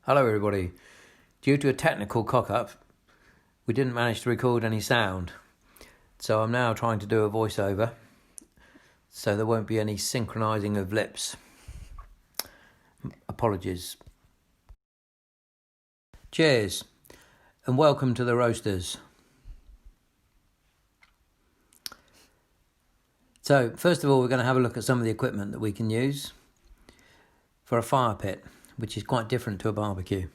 Hello everybody. Due to a technical cock-up, we didn't manage to record any sound. So I'm now trying to do a voiceover, so there won't be any synchronizing of lips. Apologies. Cheers, and welcome to the Roasters. So first of all, we're going to have a look at some of the equipment that we can use for a fire pit, which is quite different to a barbecue.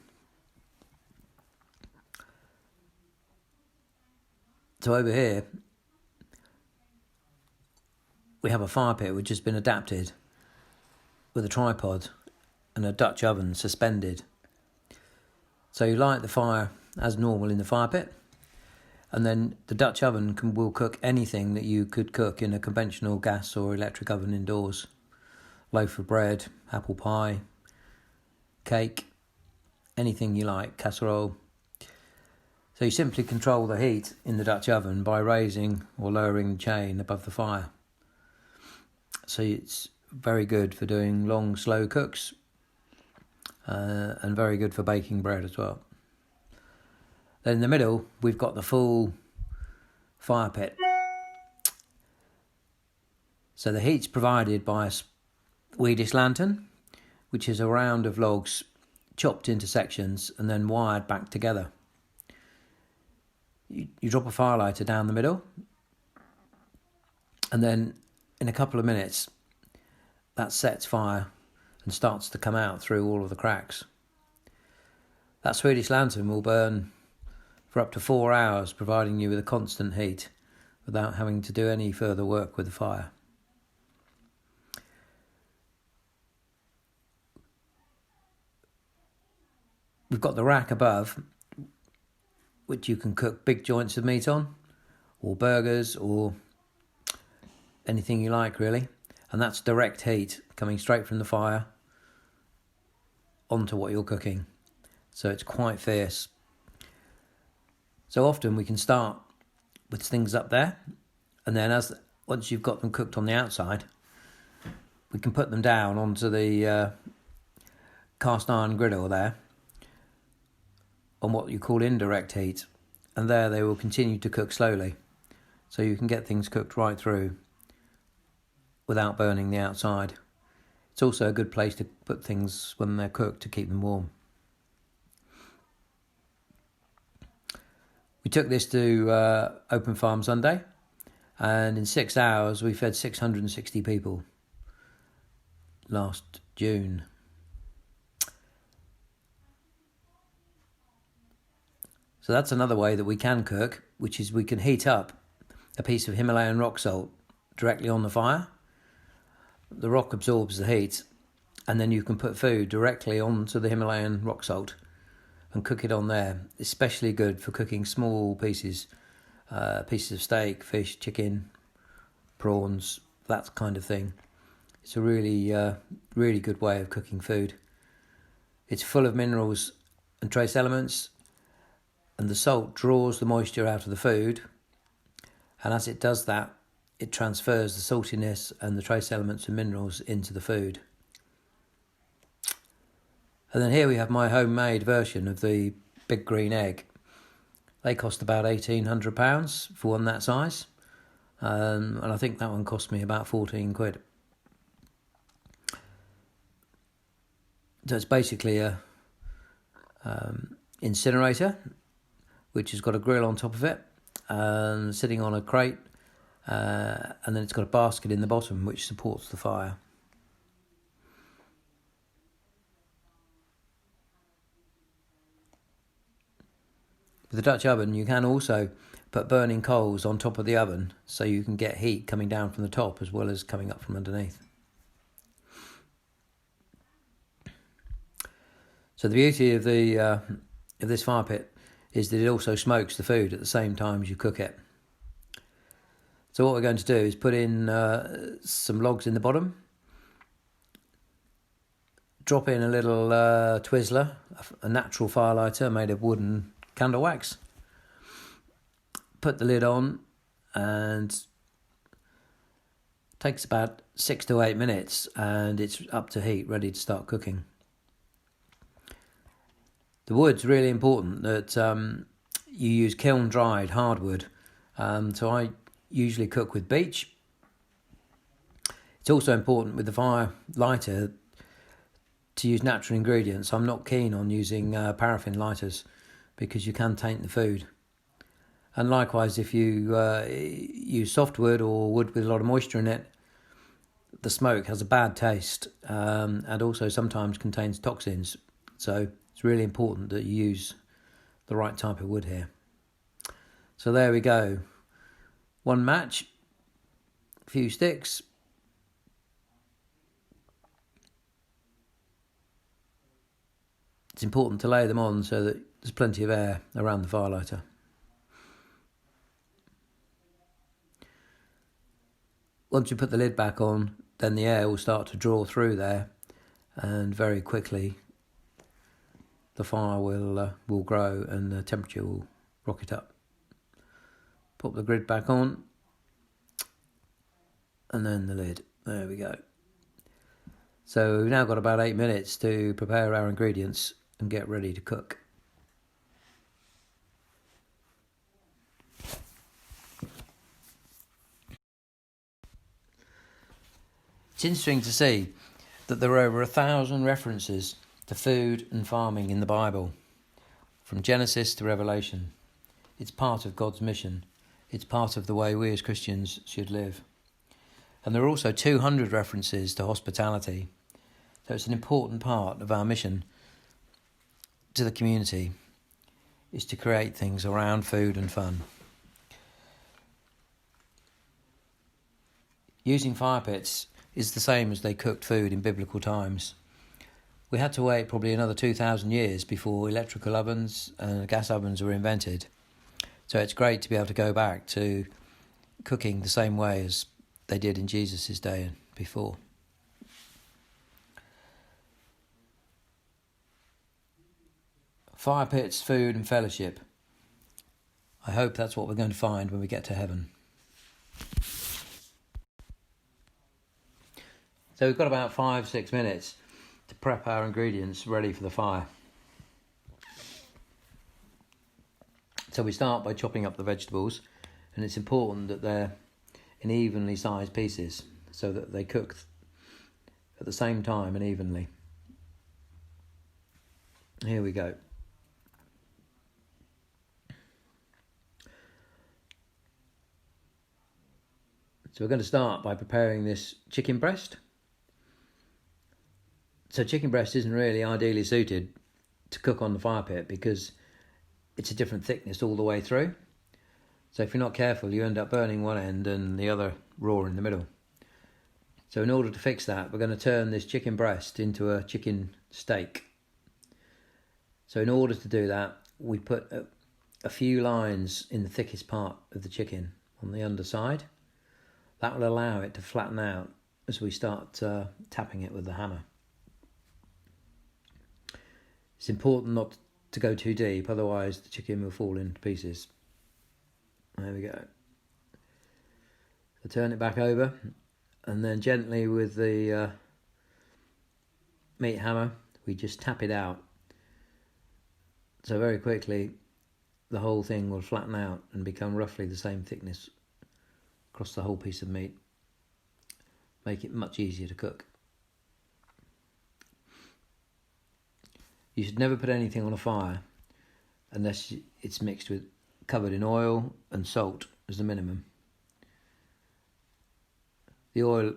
So over here, we have a fire pit which has been adapted with a tripod and a Dutch oven suspended. So you light the fire as normal in the fire pit, and then the Dutch oven will cook anything that you could cook in a conventional gas or electric oven indoors. Loaf of bread, apple pie, cake, anything you like, casserole. So you simply control the heat in the Dutch oven by raising or lowering the chain above the fire. So it's very good for doing long, slow cooks, and very good for baking bread as well. Then in the middle, we've got the full fire pit. So the heat's provided by a Swedish lantern, which is a round of logs chopped into sections and then wired back together. You drop a fire lighter down the middle, and then in a couple of minutes that sets fire and starts to come out through all of the cracks. That Swedish lantern will burn for up to 4 hours, providing you with a constant heat without having to do any further work with the fire. We've got the rack above, which you can cook big joints of meat on, or burgers, or anything you like really. And that's direct heat coming straight from the fire onto what you're cooking. So it's quite fierce. So often we can start with things up there, and then once you've got them cooked on the outside, we can put them down onto the cast iron griddle there, on what you call indirect heat, and there they will continue to cook slowly, so you can get things cooked right through without burning the outside. It's also a good place to put things when they're cooked to keep them warm. We took this to Open Farm Sunday, and in 6 hours we fed 660 people last June. So that's another way that we can cook, which is we can heat up a piece of Himalayan rock salt directly on the fire. The rock absorbs the heat, and then you can put food directly onto the Himalayan rock salt and cook it on there. Especially good for cooking small pieces of steak, fish, chicken, prawns, that kind of thing. It's a really good way of cooking food. It's full of minerals and trace elements, and the salt draws the moisture out of the food, and as it does that, it transfers the saltiness and the trace elements and minerals into the food. And then here we have my homemade version of the big green egg. They cost about £1,800 for one that size, and I think that one cost me about 14 quid. So it's basically a incinerator, which has got a grill on top of it, and sitting on a crate, and then it's got a basket in the bottom which supports the fire. With the Dutch oven, you can also put burning coals on top of the oven, so you can get heat coming down from the top as well as coming up from underneath. So the beauty of this fire pit is that it also smokes the food at the same time as you cook it. So what we're going to do is put in some logs in the bottom, drop in a little Twizzler, a natural fire lighter made of wood and candle wax, put the lid on, and it takes about 6 to 8 minutes, and it's up to heat, ready to start cooking. The wood's really important that you use kiln dried hardwood. So I usually cook with beech. It's also important with the fire lighter to use natural ingredients. I'm not keen on using paraffin lighters because you can taint the food. And likewise, if you use softwood or wood with a lot of moisture in it, the smoke has a bad taste and also sometimes contains toxins. So it's really important that you use the right type of wood here. So there we go. One match, a few sticks. It's important to lay them on so that there's plenty of air around the firelighter. Once you put the lid back on, then the air will start to draw through there, and very quickly the fire will grow and the temperature will rocket up. Pop the grid back on, and then the lid. There we go. So we've now got about 8 minutes to prepare our ingredients and get ready to cook. It's interesting to see that there are over 1,000 references to food and farming in the Bible, from Genesis to Revelation. It's part of God's mission. It's part of the way we as Christians should live. And there are also 200 references to hospitality. So it's an important part of our mission to the community, is to create things around food and fun. Using fire pits is the same as they cooked food in biblical times. We had to wait probably another 2,000 years before electrical ovens and gas ovens were invented. So it's great to be able to go back to cooking the same way as they did in Jesus' day and before. Fire pits, food and fellowship. I hope that's what we're going to find when we get to heaven. So we've got about 5-6 minutes to prep our ingredients ready for the fire. So we start by chopping up the vegetables, and it's important that they're in evenly sized pieces so that they cook at the same time and evenly. Here we go. So we're going to start by preparing this chicken breast. So chicken breast isn't really ideally suited to cook on the fire pit because it's a different thickness all the way through. So if you're not careful, you end up burning one end and the other raw in the middle. So in order to fix that, we're going to turn this chicken breast into a chicken steak. So in order to do that, we put a few lines in the thickest part of the chicken on the underside. That will allow it to flatten out as we start tapping it with the hammer. It's important not to go too deep, otherwise the chicken will fall into pieces. There we go. So turn it back over, and then gently with the meat hammer, we just tap it out. So very quickly, the whole thing will flatten out and become roughly the same thickness across the whole piece of meat. Make it much easier to cook. You should never put anything on a fire unless it's covered in oil and salt as the minimum. The oil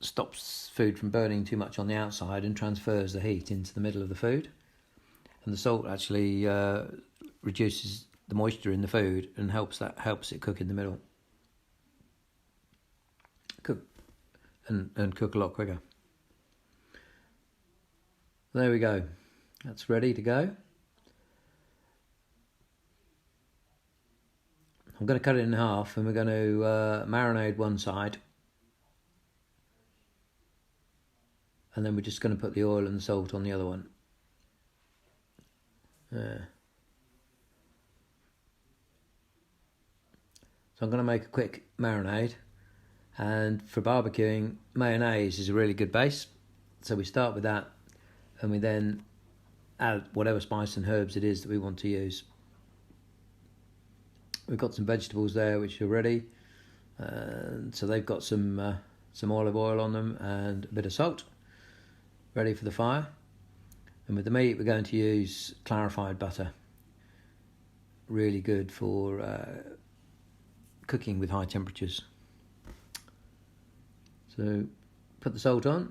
stops food from burning too much on the outside and transfers the heat into the middle of the food. And the salt actually reduces the moisture in the food and helps it cook in the middle. Cook and cook a lot quicker. There we go. That's ready to go. I'm going to cut it in half, and we're going to marinade one side, and then we're just going to put the oil and salt on the other one. So I'm going to make a quick marinade, and for barbecuing, mayonnaise is a really good base. So we start with that, and we then add whatever spice and herbs it is that we want to use. We've got some vegetables there which are ready, so they've got some olive oil on them and a bit of salt, ready for the fire. And with the meat, we're going to use clarified butter. Really good for cooking with high temperatures. So put the salt on.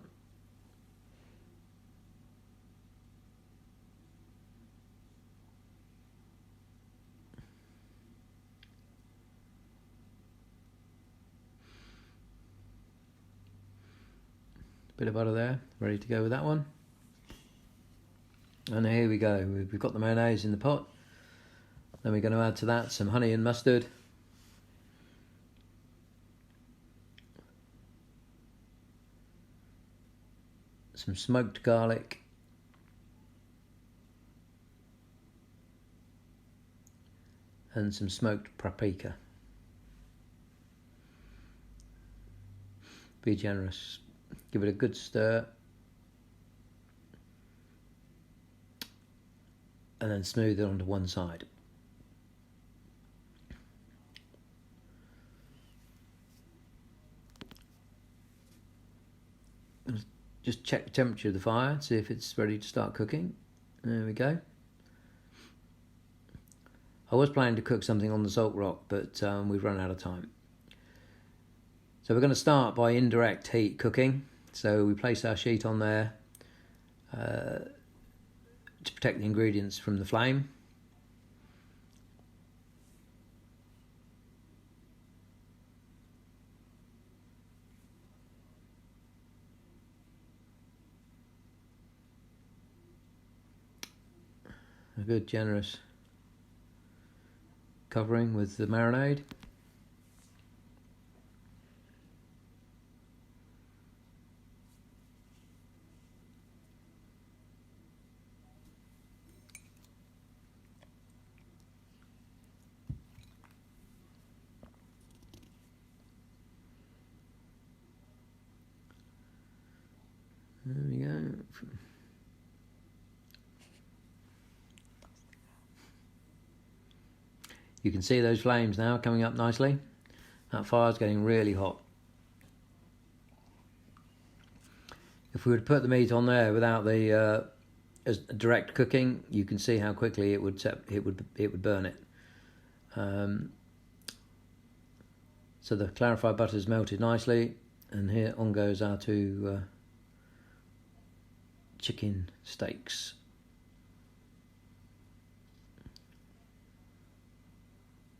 Bit of butter there, ready to go with that one. And here we go, we've got the mayonnaise in the pot. Then we're going to add to that some honey and mustard. Some smoked garlic. And some smoked paprika. Be generous. Give it a good stir. And then smooth it onto one side. Just check the temperature of the fire, see if it's ready to start cooking. There we go. I was planning to cook something on the salt rock, but we've run out of time. So we're going to start by indirect heat cooking. So we place our sheet on there to protect the ingredients from the flame. A good generous covering with the marinade. There we go. You can see those flames now coming up nicely. That fire's getting really hot. If we were to put the meat on there without the as direct cooking, you can see how quickly it would burn it. So the clarified butter's melted nicely, and here on goes our two chicken steaks.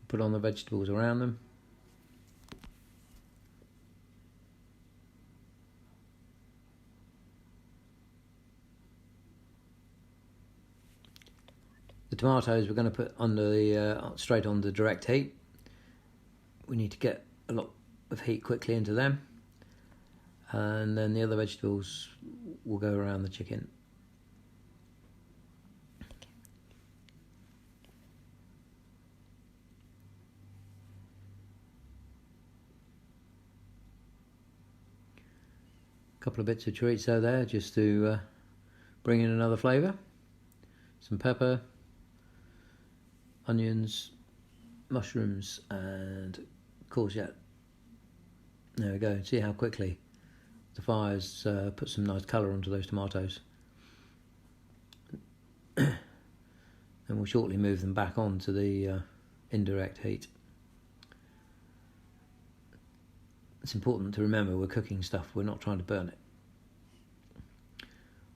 Put on the vegetables around them. The tomatoes we're going to put under the straight on the direct heat. We need to get a lot of heat quickly into them, and then the other vegetables will go around the chicken. Couple of bits of chorizo there just to bring in another flavour. Some pepper, onions, mushrooms and courgette. There we go. See how quickly the fire's put some nice colour onto those tomatoes. And we'll shortly move them back onto the indirect heat. It's important to remember we're cooking stuff, we're not trying to burn it.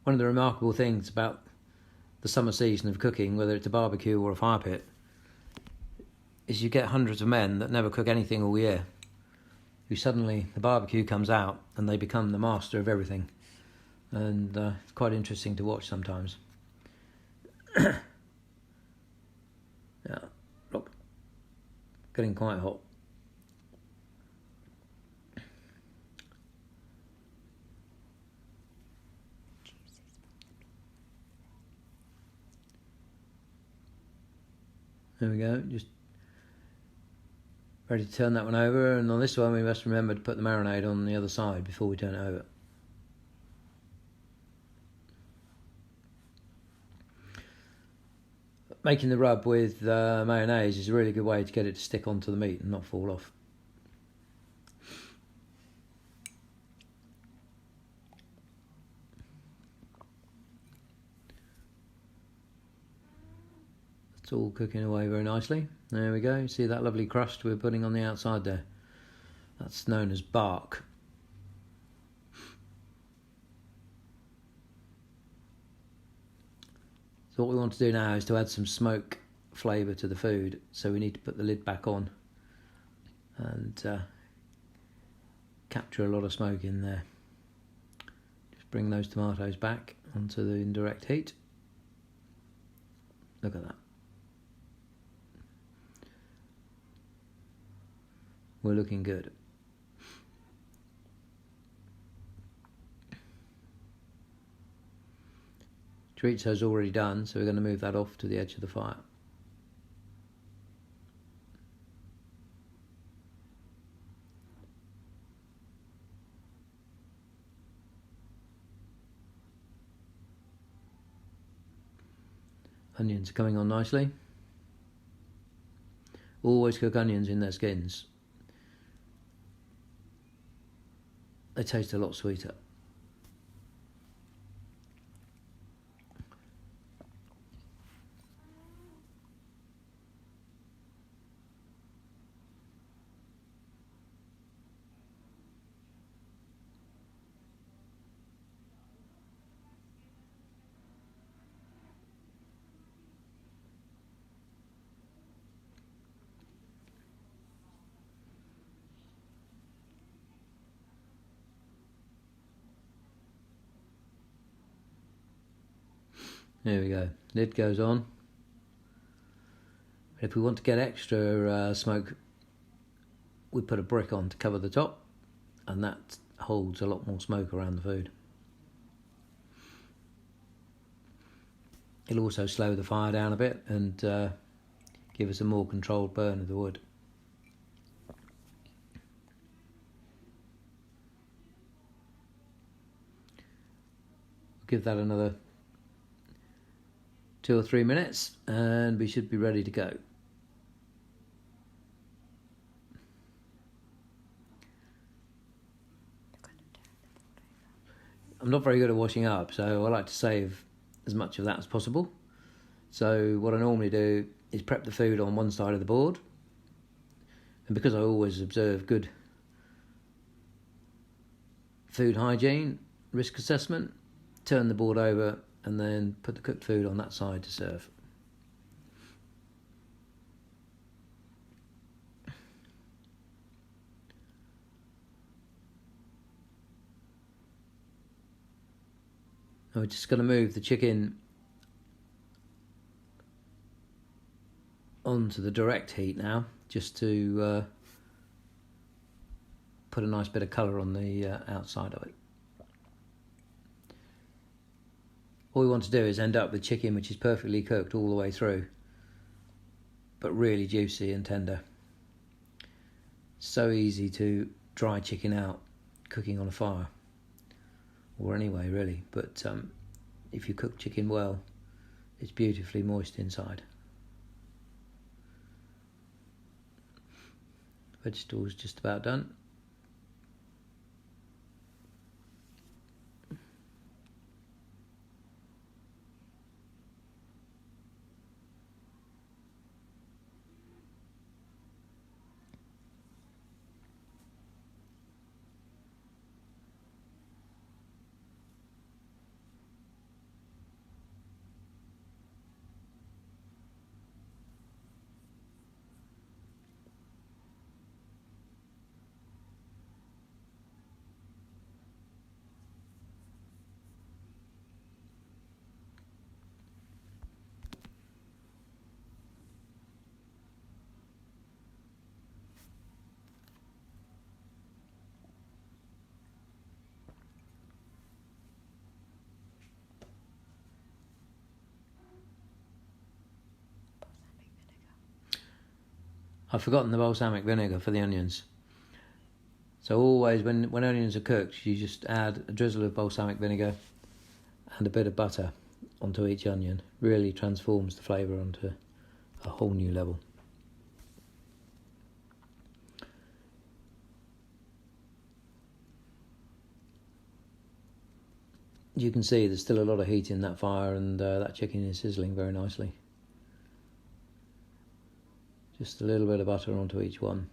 One of the remarkable things about the summer season of cooking, whether it's a barbecue or a fire pit, is you get hundreds of men that never cook anything all year, who suddenly, the barbecue comes out and they become the master of everything. And it's quite interesting to watch sometimes. Yeah, look, getting quite hot. There we go, just ready to turn that one over, and on this one we must remember to put the marinade on the other side before we turn it over. making the rub with mayonnaise is a really good way to get it to stick onto the meat and not fall off. It's all cooking away very nicely. There we go. See that lovely crust we're putting on the outside there? That's known as bark. So what we want to do now is to add some smoke flavour to the food. So we need to put the lid back on and capture a lot of smoke in there. Just bring those tomatoes back onto the indirect heat. Look at that. We're looking good. Chorizo's already done, so we're going to move that off to the edge of the fire. Onions are coming on nicely. Always cook onions in their skins. They taste a lot sweeter. There we go. Lid goes on. If we want to get extra smoke, we put a brick on to cover the top, and that holds a lot more smoke around the food. It'll also slow the fire down a bit and give us a more controlled burn of the wood. Give that another 2 or 3 minutes and we should be ready to go. I'm not very good at washing up, so I like to save as much of that as possible. So what I normally do is prep the food on one side of the board, and because I always observe good food hygiene, risk assessment, turn the board over and then put the cooked food on that side to serve. Now we're just going to move the chicken onto the direct heat now, just to put a nice bit of colour on the outside of it. All we want to do is end up with chicken which is perfectly cooked all the way through, but really juicy and tender. So easy to dry chicken out cooking on a fire, or anyway really, but if you cook chicken well, it's beautifully moist inside. Vegetables just about done. I've forgotten the balsamic vinegar for the onions. So always when onions are cooked, you just add a drizzle of balsamic vinegar and a bit of butter, onto each onion. Really transforms the flavour onto a whole new level. You can see there's still a lot of heat in that fire, and that chicken is sizzling very nicely. Just a little bit of butter onto each one.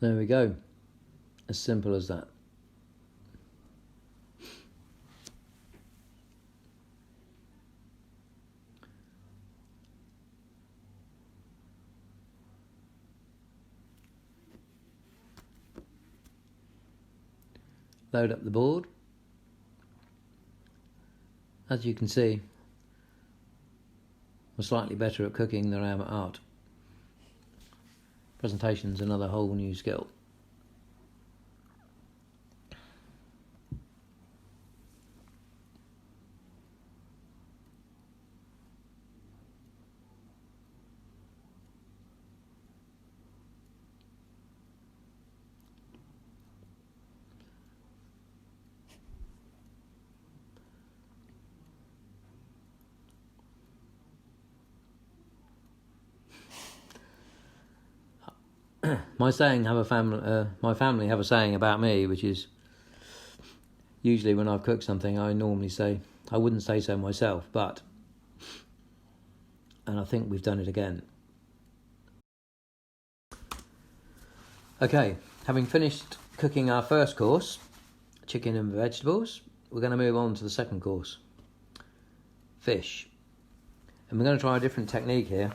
There we go. As simple as that. Load up the board. As you can see, I'm slightly better at cooking than I am at art. Presentation's another whole new skill. My family have a saying about me, which is usually when I've cooked something, I normally say, I wouldn't say so myself, but, and I think we've done it again. Okay, having finished cooking our first course, chicken and vegetables, we're going to move on to the second course, fish. And we're going to try a different technique here.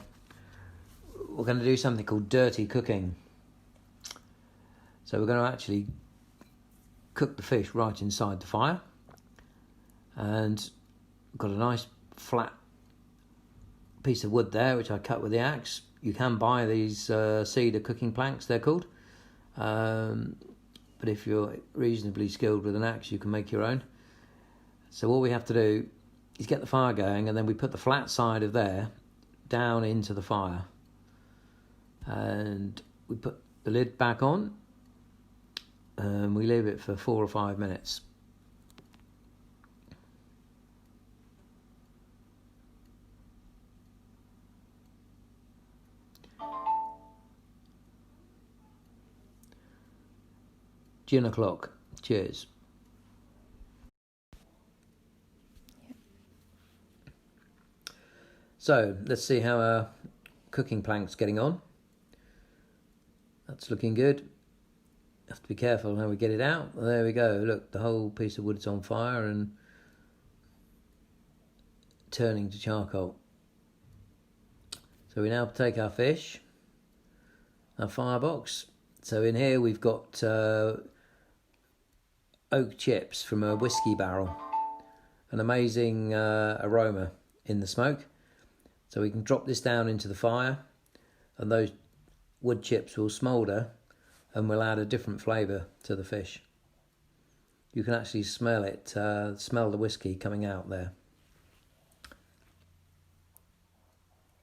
We're going to do something called dirty cooking. So we're going to actually cook the fish right inside the fire, and we've got a nice flat piece of wood there which I cut with the axe. You can buy these cedar cooking planks, they're called, but if you're reasonably skilled with an axe you can make your own. So all we have to do is get the fire going, and then we put the flat side of there down into the fire, and we put the lid back on, and we leave it for 4 or 5 minutes. Gin o'clock. Cheers. So let's see how our cooking plank's getting on. That's looking good. Have to be careful how we get it out. There we go. Look, the whole piece of wood's on fire and turning to charcoal. So we now take our fish, our firebox. So in here we've got oak chips from a whiskey barrel. An amazing aroma in the smoke. So we can drop this down into the fire, and those wood chips will smoulder, and we'll add a different flavour to the fish. You can actually smell it, smell the whiskey coming out there.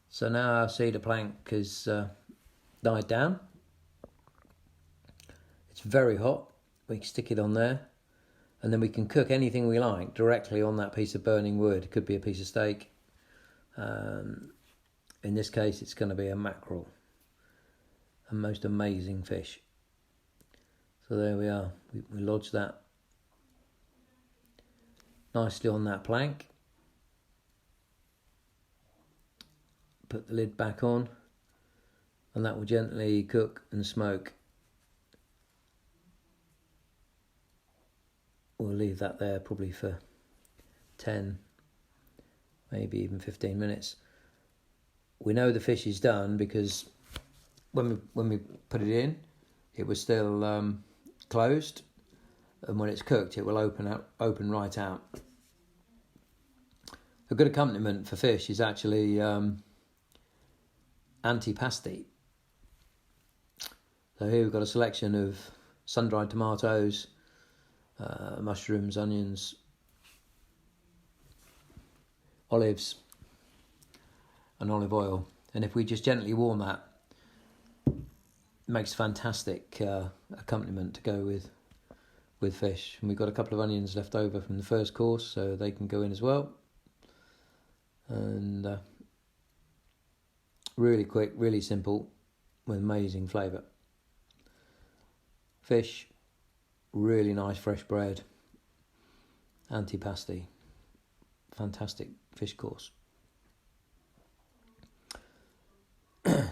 So now our cedar plank has died down. It's very hot. We can stick it on there, and then we can cook anything we like directly on that piece of burning wood. It could be a piece of steak. In this case, it's going to be a mackerel. A most amazing fish. So there we are. We lodge that nicely on that plank. Put the lid back on, and that will gently cook and smoke. We'll leave that there probably for 10, maybe even 15 minutes. We know the fish is done because when we put it in, it was still closed, and when it's cooked, it will open right out. A good accompaniment for fish is actually antipasti. So here we've got a selection of sun-dried tomatoes, mushrooms, onions, olives and olive oil, and if we just gently warm that, it makes a fantastic accompaniment to go with fish. And we've got a couple of onions left over from the first course, so they can go in as well. And really quick, really simple, with amazing flavour. Fish, really nice fresh bread, antipasti, fantastic fish course. So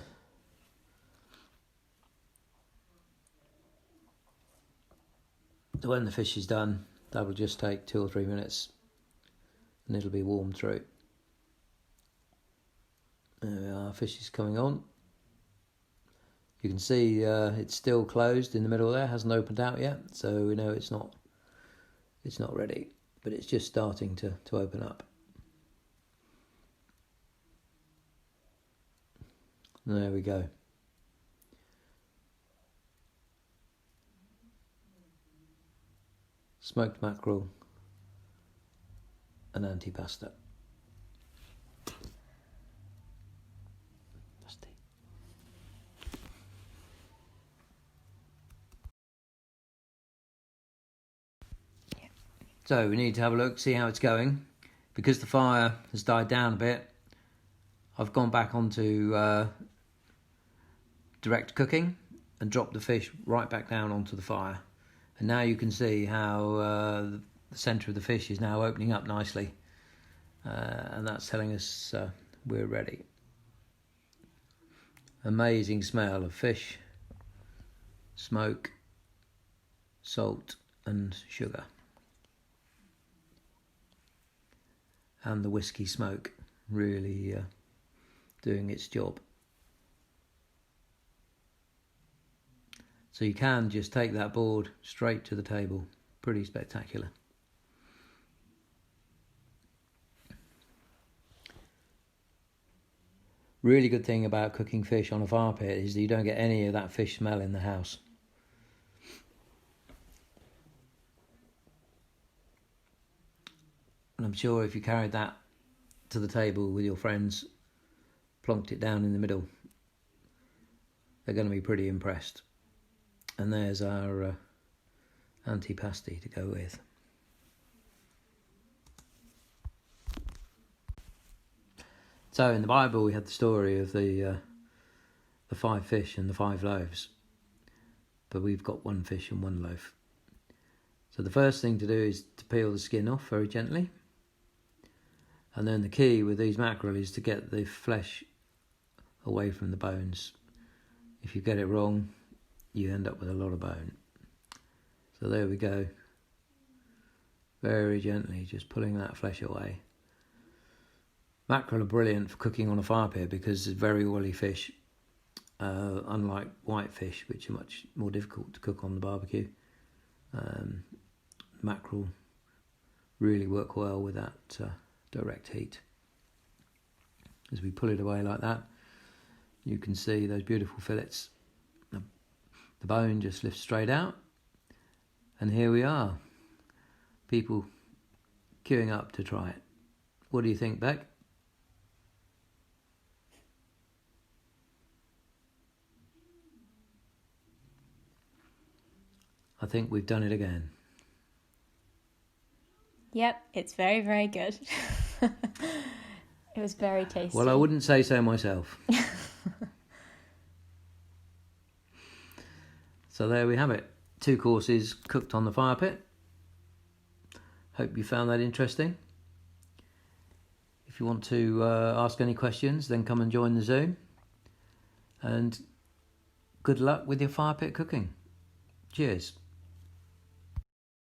when the fish is done, that will just take 2 or 3 minutes and it'll be warmed through. There we are, fish is coming on. You can see it's still closed in the middle there, hasn't opened out yet, so we know it's not ready, but it's just starting to open up. There we go. Smoked mackerel and antipasta. So we need to have a look, see how it's going. Because the fire has died down a bit, I've gone back onto direct cooking and dropped the fish right back down onto the fire. And now you can see how the centre of the fish is now opening up nicely. And that's telling us we're ready. Amazing smell of fish, smoke, salt and sugar. And the whiskey smoke really doing its job. So you can just take that board straight to the table. Pretty spectacular. Really good thing about cooking fish on a fire pit is that you don't get any of that fish smell in the house. And I'm sure if you carried that to the table with your friends, plonked it down in the middle, they're going to be pretty impressed. And there's our antipasti to go with. So in the Bible we had the story of the 5 fish and the 5 loaves, but we've got 1 fish and 1 loaf. So the first thing to do is to peel the skin off very gently. And then the key with these mackerel is to get the flesh away from the bones. If you get it wrong, you end up with a lot of bone. So there we go. Very gently, just pulling that flesh away. Mackerel are brilliant for cooking on a fire pit because it's very oily fish. Unlike white fish, which are much more difficult to cook on the barbecue. Mackerel really work well with that direct heat. As we pull it away like that, you can see those beautiful fillets. The bone just lifts straight out, and here we are. People queuing up to try it. What do you think, Beck? I think we've done it again. Yep, it's very, very good. It was very tasty. Well, I wouldn't say so myself. So there we have it. 2 courses cooked on the fire pit. Hope you found that interesting. If you want to ask any questions, then come and join the Zoom. And good luck with your fire pit cooking. Cheers.